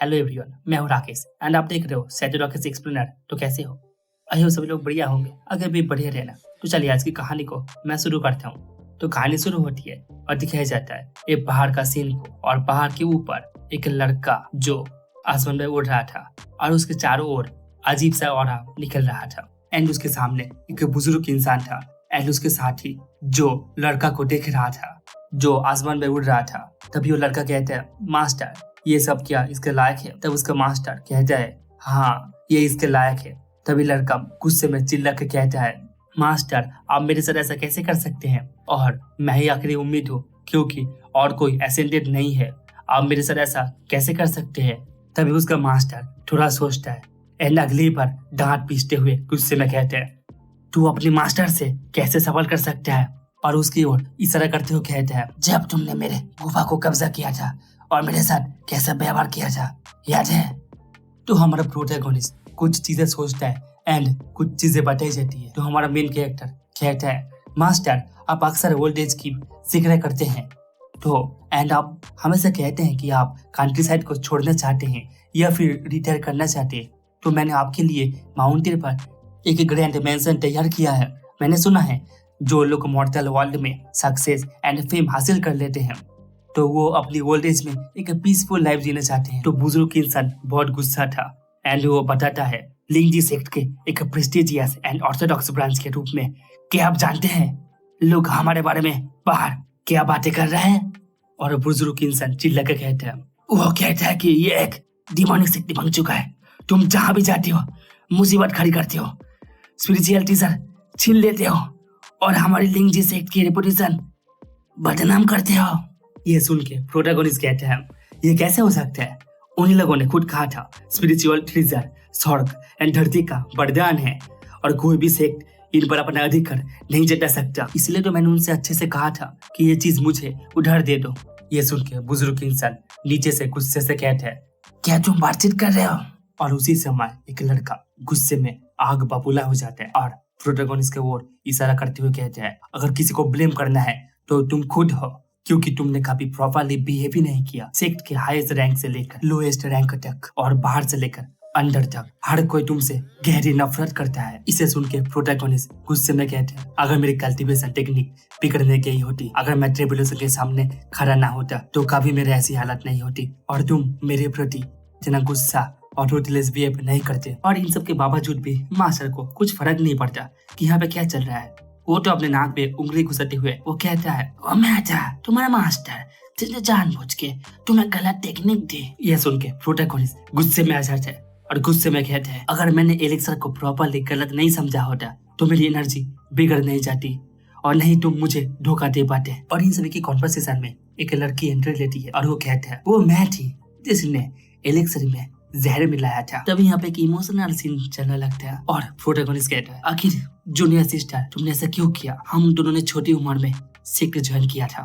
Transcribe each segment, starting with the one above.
Hello everyone, मैं हूं Rakesh and आप देख रहे हो सैटरडे राकेश एक्सप्लेनर। तो कैसे हो? आई हो सभी लोग बढ़िया होंगे। अगर भी बढ़िया रहना तो चलिए आज की कहानी को मैं शुरू करता हूँ। तो कहानी शुरू होती है और दिखाया जाता है एक पहाड़ का सीन को, और पहाड़ के ऊपर एक लड़का जो आसमान में उड़ रहा था और उसके चारों ओर अजीब सा ऑरा निकल रहा था। एंड उसके सामने एक बुजुर्ग इंसान था एंड उसके साथ ही जो लड़का को देख रहा था जो आसमान में उड़ रहा था। तभी वो लड़का कहता है, मास्टर ये सब क्या इसके लायक है? तब उसका मास्टर कहता है, हाँ ये इसके लायक है। तभी लड़का गुस्से में चिल्ला के कहता है, मास्टर आप मेरे साथ ऐसा कैसे कर सकते हैं? और मैं ही आखिरी उम्मीद हूँ क्योंकि और कोई एसेंडेड नहीं है। आप मेरे साथ ऐसा कैसे कर सकते हैं? तभी उसका मास्टर थोड़ा सोचता है एंड अगली बार डांट पीसते हुए गुस्से में कहते हैं, तू अपने मास्टर से कैसे सवाल कर सकता है? और उसकी ओर इशारा करते हुए कहता है, जब तुमने मेरे गुफा को कब्जा किया था और मेरे साथ कैसा व्यवहार किया था याद है? तो हमारा प्रोटैगनिस्ट कुछ चीजें सोचता है एंड कुछ चीजें बताई जाती है। तो हमारा मेन कैरेक्टर कहता है, मास्टर आप अक्सर ओल्ड एज की जिक्र करते हैं तो एंड आप हमेशा कहते हैं कि आप कंट्री साइड को छोड़ना चाहते हैं या फिर रिटायर करना चाहते हैं। तो मैंने आपके लिए माउंटेन पर एक ग्रैंड मैंशन तैयार किया है। मैंने सुना है जो लोग मॉर्टल वर्ल्ड में सक्सेस एंड फेम हासिल कर लेते हैं तो वो अपनी ओल्ड एज में एक पीसफुल लाइफ जीना चाहते हैं। तो बुजुर्ग इंसान बहुत गुस्सा था एंड वो बताता है, लिंगजी सेक्ट के एक प्रेस्टिजियस एंड ऑर्थोडॉक्स ब्रांच के रूप में क्या आप जानते हैं लोग हमारे बारे में बाहर क्या बातें कर रहे हैं? और बुजुर्ग इंसान चिल्ला के कहता है, वो कहता है कि ये एक डिमोनिक शक्ति बन चुका है। तुम जहां भी जाते हो मुसीबत खड़ी करते हो, स्पिरिचुअल टीचर छीन लेते हो और हमारी लिंगजी सेक्ट की रेपुटेशन बदनाम करते हो। ये सुन के प्रोटैगनिस्ट कहते हैं, ये कैसे हो सकता है? उन्हीं लोगों ने खुद कहा था स्पिरिचुअल ट्रीजर स्वर्ग एंड धरती का वरदान है और कोई भी सेक्ट इन पर अपना अधिकार नहीं जता सकता। इसलिए तो मैंने उनसे अच्छे से कहा था कि ये चीज मुझे उधार दे दो। ये सुन के बुजुर्ग इंसान नीचे से गुस्से से कहते हैं, क्या तुम बातचीत कर रहे हो? और उसी समय एक लड़का गुस्से में आग बबूला हो जाता है और प्रोटैगनिस्ट के ओर इशारा करते हुए कहते हैं, अगर किसी को ब्लेम करना है तो तुम खुद हो क्योंकि तुमने कभी प्रॉपरली बिहेव ही नहीं किया। सेक्ट के हाईएस्ट रैंक से लेकर लोएस्ट रैंक तक और बाहर से लेकर अंदर तक हर कोई तुमसे गहरी नफरत करता है। इसे सुन के प्रोटैगनिस्ट गुस्से में कहते हैं, अगर मेरी कल्टीवेशन टेक्निक बिगड़ने की होती, अगर मैं ट्रिब्यूलेशन के सामने खड़ा ना होता तो कभी मेरी ऐसी हालत नहीं होती और तुम मेरे प्रति इतना गुस्सा और रूथलेस बिहेव नहीं करते। और इन सब के बावजूद भी मास्टर को कुछ फर्क नहीं पड़ता कि यहाँ पे क्या चल रहा है। वो तो अपने नाक पे उंगली घुसाते हुए वो कहता है, वो मैं था तुम्हारा मास्टर जिसने जानबूझ के तुम्हें गलत टेक्निक दी। यह सुन के प्रोटैगनिस्ट गुस्से में आ जाता है और गुस्से में कहता है, अगर मैंने एलेक्सर को प्रॉपरली गलत नहीं समझा होता तो मेरी एनर्जी बिगड़ नहीं जाती और नहीं तुम मुझे धोखा दे पाते। और इन सभी की कॉन्वर्सेशन में एक लड़की एंट्री लेती है और वो कहता है, वो मैं थी जिसने एलेक्सर में जहर मिलाया था। तभी यहाँ पे एक इमोशनल सीन चलने लगता है और प्रोटैगनिस्ट कहता है, आखिर जूनियर सिस्टर तुमने ऐसा क्यों किया? हम दोनों ने छोटी उम्र में सेक्ट ज्वाइन किया था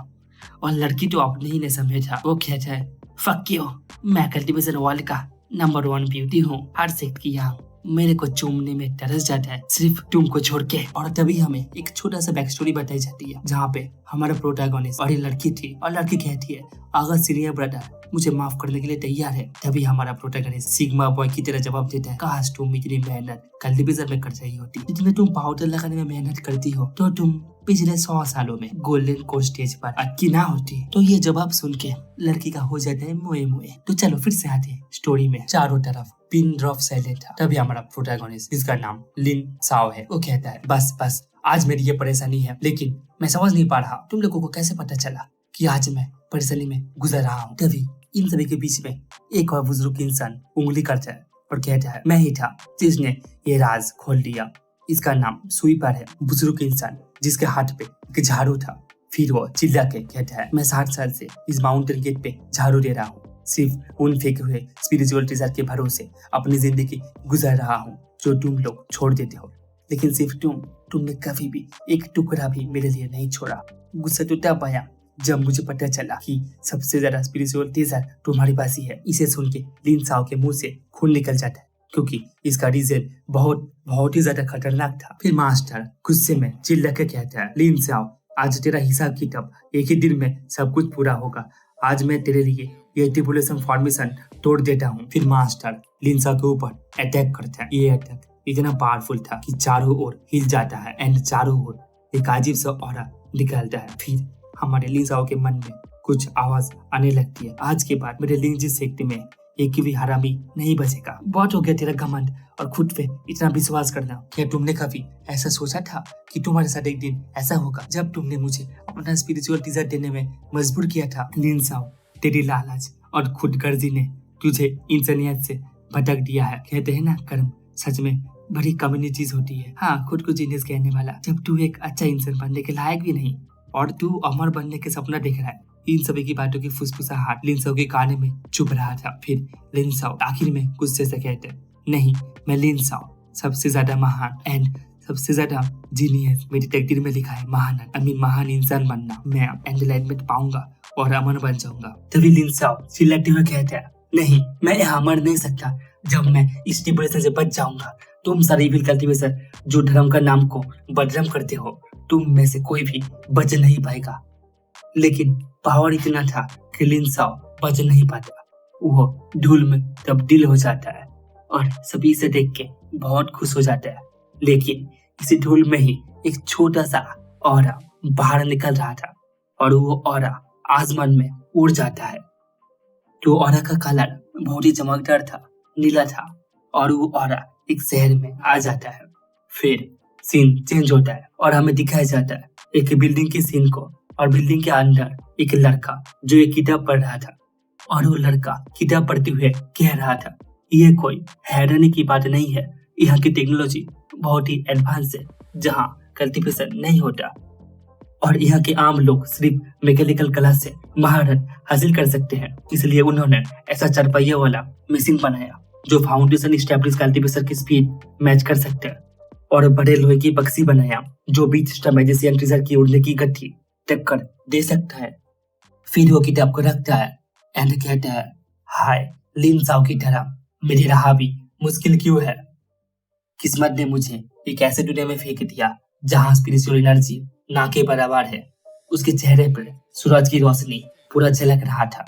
और लड़की तो अपने ही ने समझा। वो कहता है, फक यू, मैं कल्टीवेशन वर्ल्ड का नंबर 1 ब्यूटी हूँ। हर सेक्ट की यहाँ मेरे को चूमने में तरस जाता है सिर्फ तुमको छोड़ के। और तभी हमें एक छोटा सा बैक स्टोरी बताई जाती है जहाँ पे हमारा प्रोटैगनिस्ट और ये लड़की थी और लड़की कहती है, अगर सीनियर ब्रदर मुझे माफ करने के लिए तैयार है। तभी हमारा प्रोटैगनिस्ट सिग्मा बॉय की तरह जवाब देता है, काश तुम इतनी मेहनत कल्टीवेशन में कर रही होती, जितने तुम पाउडर लगाने में मेहनत करती हो तो तुम पिछले 100 सालों में गोल्डन कोर स्टेज पर अटकी ना होती। तो ये जवाब सुन के लड़की का हो जाता है मोए मोए। तो चलो फिर से आते हैं स्टोरी में। चारों तरफ पिन ड्रॉप साइलेंट था। तभी हमारा प्रोटैगनिस्ट जिसका नाम लिन साओ है वो कहता है, बस आज मेरी ये परेशानी है, लेकिन मैं समझ नहीं पा रहा तुम लोगों को कैसे पता चला कि आज मैं परेशानी में गुजर रहा हूँ। तभी इन सभी के बीच में एक और बुजुर्ग इंसान उंगली करता है और कहता है, मैं ही था जिसने ये राज खोल दिया। इसका नाम स्वीपर है। बुजुर्ग इंसान जिसके हाथ पे एक झाड़ू था फिर वो चिल्ला के कहता है, मैं 60 साल से इस माउंटेन गेट पे झाड़ू दे रहा हूँ, सिर्फ उन फेंके हुए स्पिरिचुअल टीचर के भरोसे अपनी जिंदगी गुजार रहा हूँ जो तुम लोग छोड़ देते हो, लेकिन सिर्फ तुमने कभी भी एक टुकड़ा भी मेरे लिए नहीं छोड़ा। गुस्सा तो तब आया जब मुझे पता चला कि सबसे ज्यादा स्पिरिचुअल टीचर तुम्हारे पास ही है। इसे सुन के लिन साओ के मुंह से खून निकल जाता है क्योंकि इसका रीजन बहुत ही ज्यादा खतरनाक था। फिर मास्टर गुस्से में चिल्ला के कहता है, लिन साओ आज तेरा हिसाब किताब एक ही दिन में सब कुछ पूरा होगा। आज मैं तेरे लिए ये ट्रिपुलेशन फॉर्मेशन तोड़ देता हूँ। फिर मास्टर लिन साओ के ऊपर अटैक करता है। ये अटैक इतना पावरफुल था कि चारों ओर हिल जाता है एंड चारों ओर एक अजीब सा ऑरा निकलता है। फिर हमारे लिन साओ के मन में कुछ आवाज आने लगती है, आज के बाद मेरे लिंजी सेक्ट में एक भी हरामी नहीं बचेगा। बहुत हो गया तेरा घमंड और खुद पे इतना विश्वास करना। क्या तुमने कभी ऐसा सोचा था कि तुम्हारे साथ एक दिन ऐसा होगा जब तुमने मुझे अपना स्पिरिचुअल टीचर देने में मजबूर किया था? लिन साओ, तेरी लालच और खुदगर्जी ने तुझे इंसानियत से भटक दिया है। कहते हैं ना, कर्म सच में बड़ी कमीनी चीज होती है। हाँ, खुद को जीनियस कहने वाला, जब तू एक अच्छा इंसान बनने के लायक भी नहीं और तू अमर बनने के सपना देख रहा है। इन सभी की बातों की फुसफुसाहट लिन साओ के काने में चुभ रहा था। फिर लिन साओ आखिर में गुस्से से कहते, नहीं, मैं लिन साओ सबसे ज्यादा महान एंड सबसे ज्यादा जीनियस मेरी तकदीर में लिखा है। महान इंसान बनना। मैं एनलाइटमेंट पाऊंगा और अमर बन जाऊंगा। तभी लिन साओ चिल्लाते हुए कहते हैं, नहीं, मैं यहाँ मर नहीं सकता। जब मैं इस डिप्रेशन से बच जाऊंगा, तुम सारे इविल कल्टिवेटर जो धर्म का नाम को बदनाम करते हो, तुम में से कोई भी बच नहीं पाएगा। लेकिन पावर इतना था कि लिन साओ बच नहीं पाता। वो धूल में तब्दील हो जाता है और सभी इसे देख के बहुत खुश हो जाता है। लेकिन इसी धूल में ही एक छोटा सा ऑरा बाहर निकल रहा था और वो ऑरा आसमान में उड़ जाता है। तो ऑरा का कलर बहुत ही चमकदार था, नीला था, और वो ऑरा एक शहर में आ जाता है। फिर सीन चेंज होता है और हमें दिखाया जाता है एक बिल्डिंग की सीन को, और बिल्डिंग के अंदर एक लड़का जो एक किताब पढ़ रहा था। और वो लड़का किताब पढ़ते हुए कह रहा था, ये कोई हैरानी की बात नहीं है, यहाँ की टेक्नोलॉजी बहुत ही एडवांस है, जहाँ कल्टीवेशन नहीं होता और यहाँ के आम लोग सिर्फ मैकेनिकल कला से महारत हासिल कर सकते हैं। इसलिए उन्होंने ऐसा चारपहिया वाला मशीन बनाया जो फाउंडेशन स्टैब्लिश कल्टीवेशन की स्पीड मैच कर सकते हैं, और बड़े लोहे की बक्सी बनाया जो बीच स्टार मैजिशियन ट्रेजर की उड़ने की गति टक्कर दे सकता है। फिर वो किताब को रखता है एंड कहता है, हाय, लिन साओ की तरह मेरी राह भी मुश्किल क्यों है? किस्मत ने मुझे एक ऐसे दुनिया में फेंक दिया जहाँ स्पिरिचुअल एनर्जी ना के बराबर है। उसके चेहरे पर सूरज की रोशनी पूरा झलक रहा था।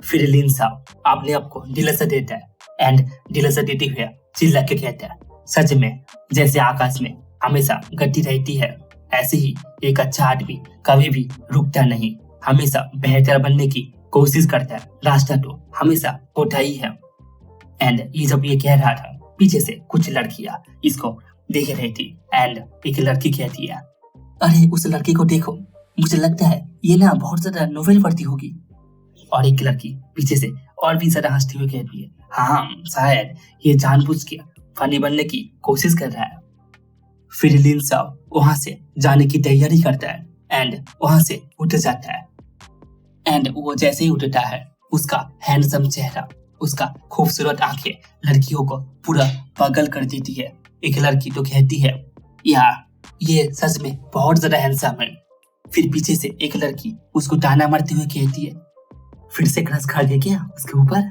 फिर लिन साओ अपने आप को दिलासा देता है एंड दिलासा देते हुए चिल्ला के कहता है, सच में जैसे आकाश में हमेशा गति रहती है, ऐसे ही एक अच्छा आदमी कभी भी रुकता नहीं, हमेशा बेहतर बनने की कोशिश करता है। रास्ता तो हमेशा होता ही है। एंड ये जब ये कह रहा था, पीछे से कुछ लड़कियां इसको देख रही थी एंड एक लड़की कहती है, अरे उस लड़की को देखो, मुझे लगता है ये ना बहुत ज्यादा नोवेल पढ़ती होगी। और एक लड़की पीछे से और भी ज्यादा हंसती हुई कहती है, हाँ, शायद ये जानबूझ के फनी बनने की कोशिश कर रहा है। फिर लिन साओ वहां से जाने की तैयारी करता है एंड वहां से उठ जाता है। एंड वो जैसे ही उठता है, उसका हैंडसम चेहरा, उसका खूबसूरत आंखें लड़कियों को पूरा पागल कर देती है। एक लड़की तो कहती है, यार ये सच में बहुत ज्यादा हैंडसम है। फिर पीछे से एक लड़की उसको ताना मारते हुए कहती है, फिर से क्रश खा गया क्या उसके ऊपर?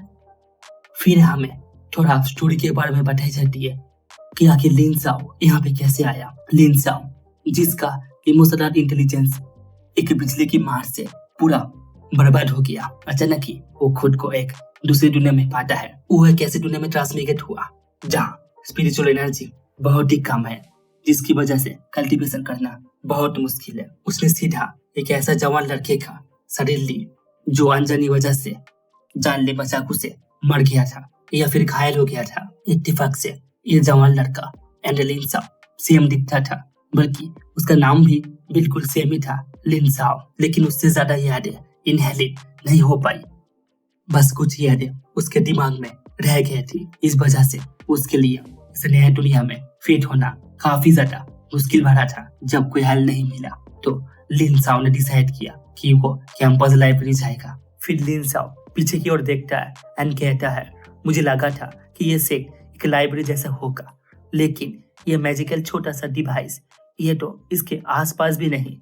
फिर हमें थोड़ा स्टोरी के बारे में बताई जाती है कि आखिर लिन साओ यहाँ पे कैसे आया। लिन साओ जिसका इमोशनल इंटेलिजेंस एक बिजली की मार से पूरा बर्बाद हो गया, अचानक ही वो खुद को एक दूसरी दुनिया में पाता है। वो एक ऐसी दुनिया में ट्रांसमिग्रेट हुआ जहाँ स्पिरिचुअल एनर्जी बहुत ही कम है, जिसकी वजह से कल्टीवेशन करना बहुत मुश्किल है। उसने सीधा एक ऐसा जवान लड़के का शरीर ली जो अनजानी वजह से जानलेवा चाकू से मर गया था या फिर घायल हो गया था। इत्तेफाक से ये जवान लड़का एंड लिन साओ सेम दिखता था, बल्कि उसका नाम भी बिल्कुल सेम ही था, लिन साओ। लेकिन उससे ज्यादा यादें इनहेलिट नहीं हो पाई, बस कुछ यादें उसके दिमाग में रह गई थी। इस वजह से उसके लिए इस नई दुनिया में फिट होना काफी ज्यादा मुश्किल भरा था। जब कोई हल नहीं मिला तो लिन साओ ने डिसाइड किया कि वो कैंपस लाइब्रेरी जाएगा। फिर लिन साओ पीछे की ओर देखता है एंड कहता है, मुझे लगा था कि ये सेक्ट एक लाइब्रेरी जैसा होगा, लेकिन ये मैजिकल छोटा सा डिवाइस, ये तो इसके आसपास भी नहीं।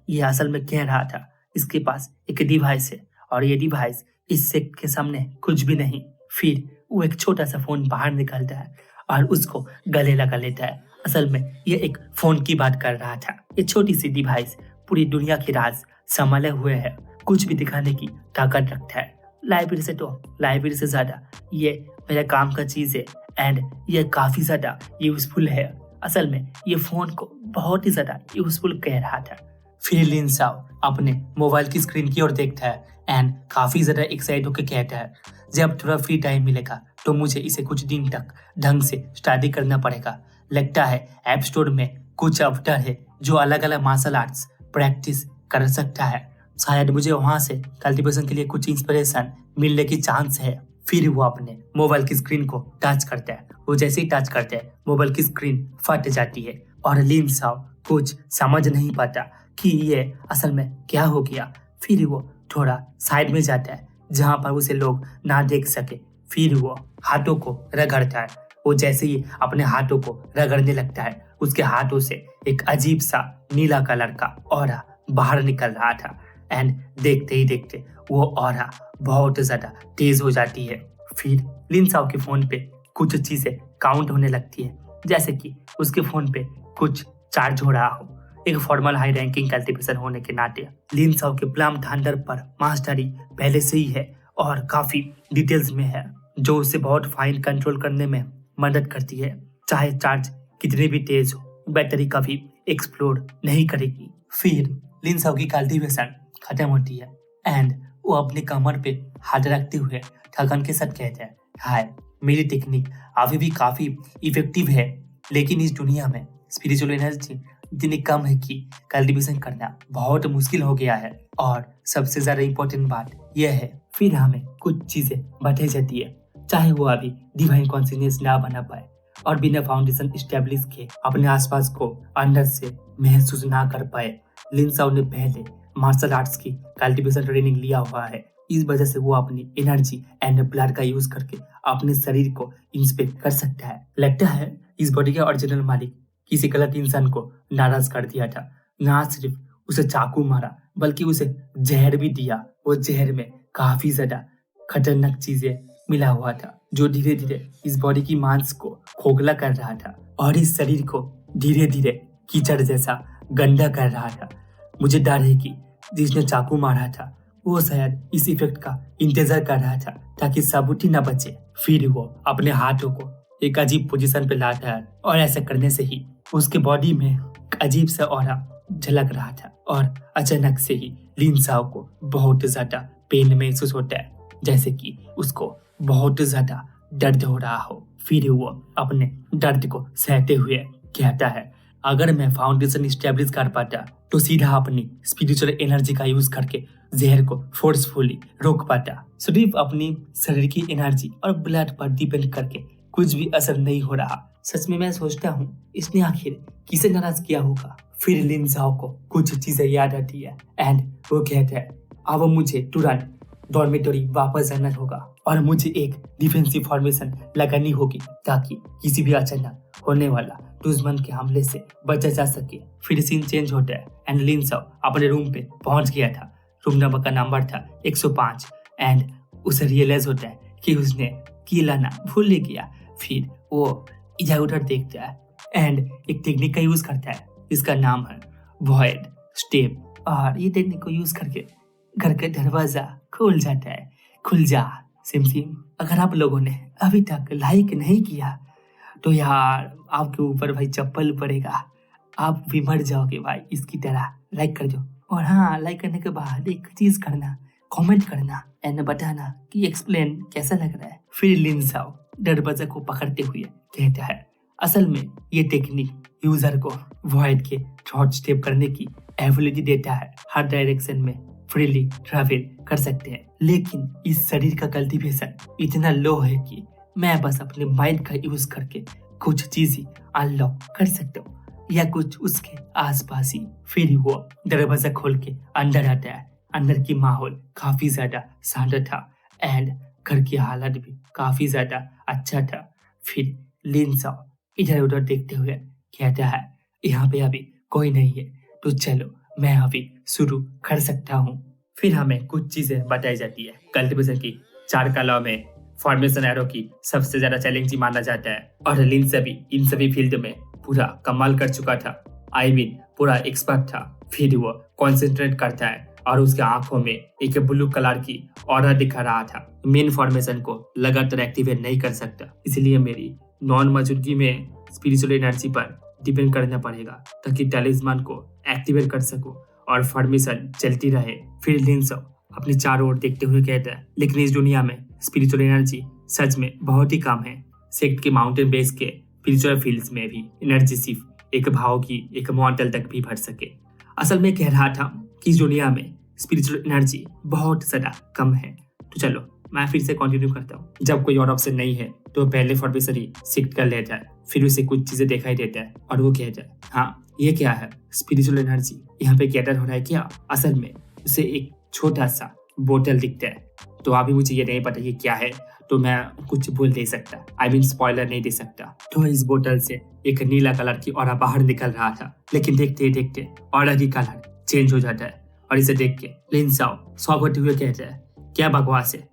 ये असल में कह रहा था इसके पास एक डिवाइस है और ये डिवाइस इस सेक्ट के सामने कुछ भी नहीं। फिर वो एक छोटा सा फोन बाहर निकालता है और उसको गले लगा लेता है। असल में ये एक फोन की बात कर रहा था। ये छोटी सी डिवाइस पूरी दुनिया की राज संभाले हुए है, कुछ भी दिखाने की ताकत रखता है। लाइब्रेरी से तो लाइब्रेरी से ज़्यादा ये मेरा काम का चीज़ है एंड ये काफ़ी ज़्यादा यूज़फुल है। असल में ये फ़ोन को बहुत ही ज़्यादा यूज़फुल कह रहा था। फिर लिन साओ अपने मोबाइल की स्क्रीन की ओर देखता है एंड काफ़ी ज़्यादा एक्साइट होकर कहता है, जब थोड़ा फ्री टाइम मिलेगा तो मुझे इसे कुछ दिन तक ढंग से स्टडी करना पड़ेगा। लगता है ऐप स्टोर में कुछ अवतार है जो अलग अलग मार्शल आर्ट्स प्रैक्टिस कर सकता है। शायद मुझे वहां से कल्टीवेशन के लिए कुछ इंस्पिरेशन मिलने की चांस है। फिर वो अपने मोबाइल की स्क्रीन को टच करता है। वो जैसे ही टच करता है मोबाइल की स्क्रीन फट जाती है और लिन साओ कुछ समझ नहीं पाता कि ये असल में क्या हो गया। फिर वो थोड़ा साइड में जाता है जहां पर उसे लोग ना देख सके। फिर वो हाथों को रगड़ता है। वो जैसे ही अपने हाथों को रगड़ने लगता है उसके हाथों से एक अजीब सा नीला कलर का ऑरा बाहर निकल रहा था एंड देखते ही देखते वो ऑरा बहुत ज्यादा तेज हो जाती है। फिर लिन साओ के फोन पे कुछ चीजें काउंट होने लगती है, जैसे कि उसके फोन पे कुछ चार्ज हो रहा हो। एक फॉर्मल हाई रैंकिंग कल्टीवेशन होने के नाते लिन साओ के प्लम थंडर पर मास्टरी पहले से ही है और काफी डिटेल्स में है, जो उसे बहुत फाइन कंट्रोल करने में मदद करती है। चाहे चार्ज कितनी भी तेज हो, बैटरी कभी एक्सप्लोड नहीं करेगी। फिर लिन साओ की कल्टीवेशन खत्म होती है एंड वो अपने कमर पे हाथ रखते हुए थकन के साथ कहते हैं, हाय, मेरी टेक्निक अभी भी काफी इफेक्टिव है, लेकिन इस दुनिया में स्पिरिचुअल एनर्जी इतनी कम है कि कल्टीवेशन करना बहुत मुश्किल हो गया है। और सबसे ज्यादा इम्पोर्टेंट बात यह है, फिर हमें कुछ चीजें बताई जाती है, चाहे वो अभी डिवाइन कॉन्शियसनेस ना बना पाए और बिना फाउंडेशन स्टेब्लिश के अपने आसपास को अंदर से महसूस ना कर पाए। लिन साओ ने पहले मार्शल आर्ट्स की कल्टीवेशन ट्रेनिंग लिया हुआ है, इस वजह से वो अपनी एनर्जी एंड ब्लड का यूज करके अपने शरीर को इंस्पेक्ट कर सकता है। लगता है इस बॉडी का ओरिजिनल मालिक किसी गलत इंसान को नाराज कर दिया था। ना सिर्फ उसे चाकू मारा बल्कि उसे जहर भी दिया। वो जहर में काफी ज्यादा खतरनाक चीजें मिला हुआ था, जो धीरे धीरे इस बॉडी की मांस को खोखला कर रहा था और इस शरीर को धीरे धीरे कीचड़ जैसा गंदा कर रहा था। मुझे डर है कि जिसने चाकू मारा था वो शायद इस इफेक्ट का इंतजार कर रहा था ताकि सबूत ही न बचे। फिर वो अपने हाथों को एक अजीब पोजीशन पे लाता है और ऐसा करने से ही उसके बॉडी में एक अजीब सा ऑरा झलक रहा था और अचानक से ही लिन साओ को बहुत ज्यादा पेन महसूस होता है, जैसे कि उसको बहुत ज्यादा दर्द हो रहा हो। फिर वो अपने दर्द को सहते हुए कहता है, अगर मैं फाउंडेशन स्टेब्लिश कर पाता तो सीधा अपनी स्पिरिचुअल एनर्जी का यूज करके जहर को फोर्सफुली रोक पाता। सिर्फ अपनी शरीर की एनर्जी और ब्लड पर डिपेंड करके कुछ भी असर नहीं हो रहा। सच में मैं सोचता हूँ इसने आखिर किसे नाराज किया होगा। फिर लिन साओ को कुछ चीजें याद आती है एंड वो कहता है, अब मुझे तुरंत डॉर्मेटरी वापस जाना होगा और मुझे एक डिफेंसिव फॉर्मेशन लगानी होगी ताकि किसी भी अचानक होने वाला दुश्मन के हमले से बचा जा सके। फिर सीन चेंज होता है एंड लिन साओ अपने रूम पे पहुंच गया था। रूम नंबर का नंबर था 105 एंड उसे रियलाइज होता है कि उसने की लाना भूल गया। फिर वो इधर उधर देखता है एंड एक टेक्निक का यूज करता है, इसका नाम है वॉइड स्टेप। और ये टेक्निक को यूज करके घर का दरवाजा खुल जाता है। खुल जा सिम सिम। अगर आप लोगों ने अभी तक लाइक नहीं किया तो यार आपके ऊपर भाई चप्पल पड़ेगा, आप भी मर जाओगे भाई इसकी तरह। लाइक कर दो और हाँ, लाइक करने के बाद एक चीज करना, कमेंट करना एंड बताना कि एक्सप्लेन कैसा लग रहा है। फिर लिन साओ दरवाजा को पकड़ते हुए कहता है, असल में ये टेक्निक यूजर को वॉइड के थ्रॉट स्टेप करने की एबिलिटी देता है। हर डायरेक्शन में फ्रीली ट्रैवल कर सकते हैं, लेकिन इस शरीर का कल्टीवेशन इतना लो है कि मैं बस अपने माइंड का यूज करके कुछ चीजें अनलॉक कर सकता हूँ या कुछ उसके आसपास ही। फिर वो दरवाजा खोल के अंदर आता है। अंदर की माहौल काफी ज्यादा शांत था एंड घर की हालत भी काफी ज्यादा अच्छा था। फिर लिन साओ इधर उधर देखते हुए कहता है, यहाँ पे अभी कोई नहीं है तो चलो मैं अभी शुरू कर सकता हूँ। फिर हमें कुछ चीजें बताई जाती है। कल्टीवेशन की 4 कलाओं में फॉर्मेशन एरो की सबसे ज्यादा चैलेंजिंग माना जाता है और लिन से भी इन सभी फील्ड में पूरा कमाल कर चुका था। आई मीन पूरा एक्सपर्ट था। फिर वो कॉन्सेंट्रेट करता है और उसके आंखों में एक ब्लू कलर की ऑरा दिखा रहा था। मेन फॉर्मेशन को लगातार एक्टिवेट नहीं कर सकता, इसलिए मेरी नॉन मौजूदगी में स्पिरिचुअल एनर्जी पर डिपेंड करना पड़ेगा ताकि टैलिस्मान को एक्टिवेट कर सकूं और फॉर्मेशन चलती रहे। फिर लिंसो अपनी चारों ओर देखते हुए कहता है, लेकिन इस दुनिया में स्पिरिचुअल एनर्जी सच में बहुत ही कम है। सेक्ट के माउंटेन बेस के स्पिरिचुअल फील्ड्स में भी एनर्जी सिर्फ एक भाव की एक मॉडल तक भी भर सके। असल में कह रहा था कि इस दुनिया में स्पिरिचुअल एनर्जी बहुत ज्यादा कम है। तो चलो मैं फिर से कंटिन्यू करता हूँ। जब कोई और ऑप्शन नहीं है तो पहले फॉर्मेशन ही शिफ्ट कर लेता है, फिर उसे कुछ चीजें दिखाई देता है और वो कहता है, हाँ ये क्या है, स्पिरिचुअल एनर्जी यहाँ पे कैटर हो रहा है क्या? असल में उसे एक छोटा सा बोतल दिखता है। तो अभी मुझे ये नहीं पता ये क्या है, तो मैं कुछ बोल नहीं सकता, आई मीन स्पॉइलर नहीं दे सकता। तो इस बोतल से एक नीला कलर की ऑरा बाहर निकल रहा था, लेकिन देखते देखते ऑरा की कलर चेंज हो जाता है और इसे देख के लिन साओ शॉक होते हुए कहता है, क्या बकवास है,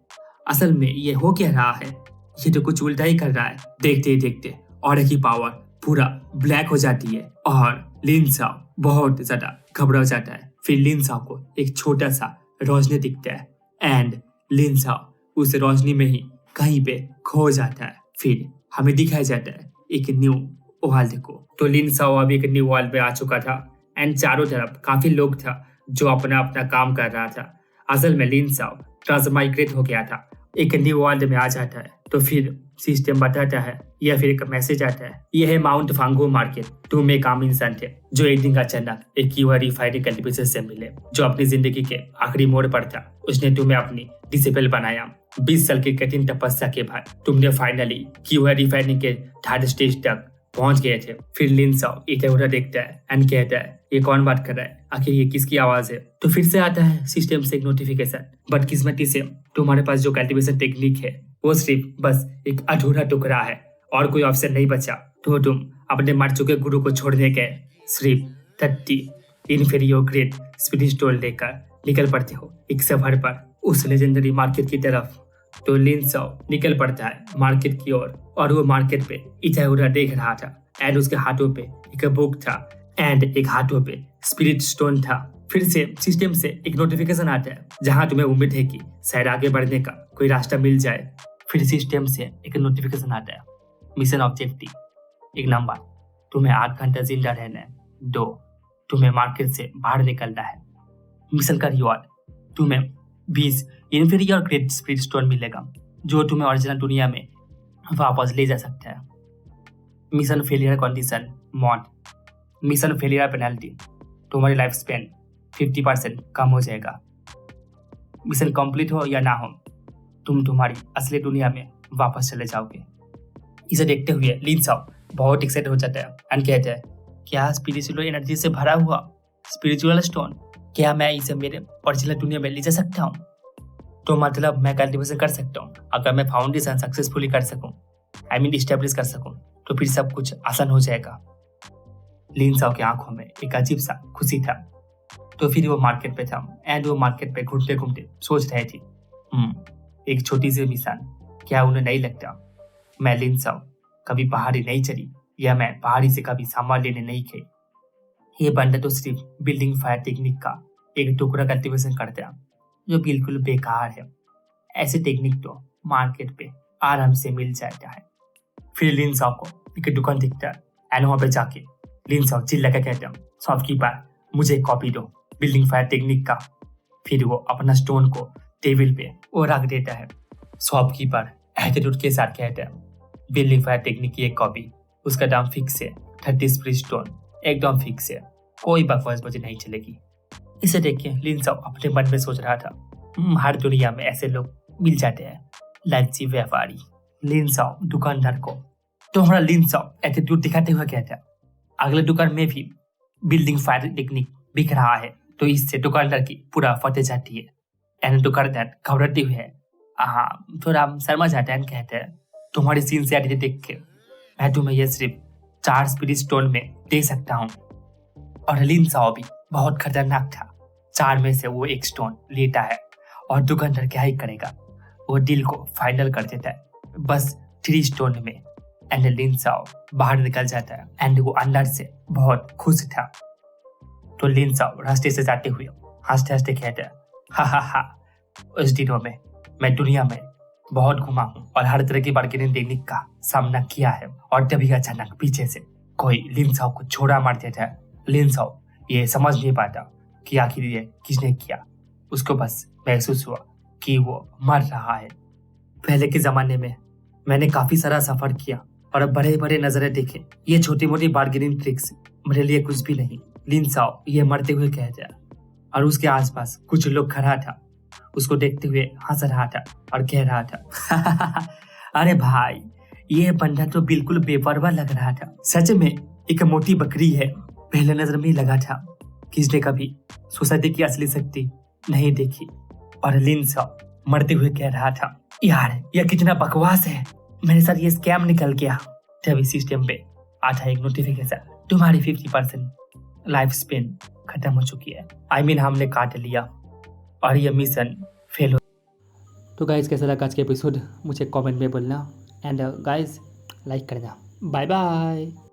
असल में ये हो क्या रहा है, ये तो कुछ उल्टा ही कर रहा है। देखते देखते ऑरा की पावर पूरा ब्लैक हो जाती है और लिन साओ बहुत ज्यादा घबरा जाता है। फिर लिन साओ को एक छोटा सा रोशनी दिखता है एंड लिन साओ उस रोशनी में ही कहीं पे खो जाता है। फिर हमें दिखाया जाता है एक न्यू वर्ल्ड को। तो लिन साओ अभी एक न्यू वर्ल्ड में आ चुका था एंड चारों तरफ काफी लोग था जो अपना अपना काम कर रहा था। असल में लिन साओ ट्रांसमाइग्रेट हो गया था, एक न्यू वर्ल्ड में आ जाता है। तो फिर सिस्टम बताता है या फिर एक मैसेज आता है, यह है माउंट फांगो मार्केट, तुम एक आम इंसान थे जो एक दिन अचानक एक रिफाइनरी कल्टीवेटर से मिले जो अपनी जिंदगी के आखिरी मोड़ पर था। उसने तुम्हें अपनी डिसेबल बनाया। 20 साल की कठिन तपस्या के बाद तुमने फाइनली रिफाइनरी के 3rd स्टेज तक पहुंच गए थे। फिर लिन साओ इधर उधर देखता है एंड कहता है, ये कौन बात कर रहा है, आखिर ये किसकी आवाज है? तो फिर से आता है सिस्टम से एक नोटिफिकेशन, बदकिस्मती से तुम्हारे पास जो कल्टीवेशन टेक्निक है वो सिर्फ बस एक अधूरा टुकड़ा है और कोई ऑप्शन नहीं बचा। तो तुम अपने मर चुके गुरु को छोड़ने के सिर्फ 30 इन्फीरियर ग्रेड स्पिरिट स्टोन लेकर निकल पड़ते हो एक सफर पर उस लेजेंडरी मार्केट की तरफ। तो लिन साओ निकल पड़ता है मार्केट की ओर और वो मार्केट पे इधर उधर देख रहा था एंड उसके हाथों पे एक बुक था एंड एक हाथों पे स्पिरिट स्टोन था। फिर से सिस्टम से एक नोटिफिकेशन आता है जहां तुम्हें उम्मीद है कि शायद आगे बढ़ने का कोई रास्ता मिल जाए। फिर सिस्टम से एक नोटिफिकेशन आता है, मिशन ऑब्जेक्टिव 1 नंबर, तुम्हें 8 घंटा जिंदा रहना है। 2, तुम्हें मार्केट से बाहर निकलना है। मिशन का रिवॉर्ड, तुम्हें 20 इन्फीरियर ग्रेड स्पिरिट स्टोन मिलेगा जो तुम्हें ओरिजिनल दुनिया में वापस ले जा सकता है। Mission failure condition mod, mission failure penalty, तुम्हारी लाइफ स्पेन 50% कम हो जाएगा। मिशन कंप्लीट हो या ना हो, तुम तुम्हारी असली दुनिया में वापस चले जाओगे। इसे देखते हुए लिन साओ बहुत एक्साइटेड हो जाता है एंड कहता है, क्या स्पिरिचुअल एनर्जी से भरा हुआ स्पिरिचुअल स्टोन, क्या मैं इसे मेरे ओरिजिनल दुनिया में ले जा सकता हूँ? तो मतलब मैं कल्टीवेशन कर सकता हूँ। अगर मैं फाउंडेशन सक्सेसफुली कर सकूँ, आई मीन इस्टेब्लिश कर सकूँ, तो फिर सब कुछ आसान हो जाएगा। लिन साओ की आंखों में एक अजीब सा खुशी था। तो फिर वो मार्केट पे था एंड वो मार्केट पे घूमते घूमते सोच रहे थे, एक छोटी सी मिसाल, क्या उन्हें नहीं लगता मैं लिन साओ कभी पहाड़ी नहीं चढ़ी या मैं पहाड़ी से कभी सामान लेने नहीं गई। ये बंदा तो सिर्फ बिल्डिंग फायर टेक्निक का एक टुकड़ा कल्टीवेशन करता जो बिल्कुल बेकार है। ऐसे टेक्निक तो मार्केट पे आराम से मिल जाता है। फिर लिन साओ को एक दुकान दिखता है एंड वहां पे जाके लिन साओ चिल्ला के कहता है, शॉपकीपर मुझे एक कॉपी दो बिल्डिंग फायर टेक्निक का। फिर वो अपना स्टोन को टेबल पे वो रख देता है। शॉपकीपर एटीट्यूड के साथ कहता है, बिल्डिंग फायर टेक्निक की एक कॉपी, उसका दाम फिक्स है, 30 स्पिरिट स्टोन एकदम फिक्स है, कोई बकवास मुझे नहीं चलेगी। इसे देख के लिन साओ अपने मन में सोच रहा था, हर दुनिया में ऐसे लोग मिल जाते हैं, लालची व्यापारी। लिन साओ दुकानदार को तो हमारा लिन साओ एटीट्यूड दिखाते हुए कहता है, अगले दुकान में भी बिल्डिंग फायर टेक्निक बिक रहा है, तो इससे दुकानदार की पूरा फटे जाती है। एंड दुकानदार घबराते हुए थोड़ा शर्मा जाता है, कहते हैं, तुम्हारी सिंसियरिटी देख के मैं तुम्हें यह सिर्फ 4 स्पिरिट स्टोन में दे सकता हूँ। और लिन साओ भी बहुत खतरनाक था, 4 में से वो एक स्टोन लेता है और दुकानदार क्या ही करेगा, वो डील को फाइनल कर देता है बस 3 स्टोन में। एंड लिन साओ बाहर निकल जाता है एंड वो अंदर से बहुत खुश था। तो लिन साओ रास्ते से जाते हुए हंसते हंसते कहता है, हा हा हा, उस दिनों में मैं दुनिया में बहुत घुमा हूँ और हर तरह की बार्गेनिंग टेक्निक का सामना किया है, और तभी अचानक पीछे से कोई लिन साओ को छोड़ा मार देता है। लिन साओ ये समझ नहीं पाता कि आखिर ये किसने किया। उसको बस महसूस हुआ कि वो मर रहा है। पहले के जमाने में मैंने काफी सारा सफर किया और बड़े बड़े नजरे देखे। ये छोटी मोटी बार्गेनिंग ट्रिक्स मेरे लिए कुछ भी नहीं। लिन साओ ये मरते हुए कहता है, और उसके आसपास कुछ लोग खड़ा था, उसको देखते हुए हंस रहा था और कह रहा था अरे भाई, ये बंदा तो बिल्कुल बेपरवाह लग रहा था। सच में एक मोटी बकरी है। पहले नजर में ही लगा था किसने कभी सोसाइटी की असली शक्ति नहीं देखी। और लिन साओ मरते हुए कह रहा था, यार यह कितना बकवास है, मेरे साथ ये स्कैम निकल गया। तभी सिस्टम पे आता एक नोटिफिकेशन, तुम्हारी 50% लाइफ स्पेन खत्म हो चुकी है। हमने काट लिया और ये मिशन फेल हो। तो गाइस कैसा लगा आज के एपिसोड मुझे कमेंट में बोलना, एंड गाइस लाइक करना। Bye bye.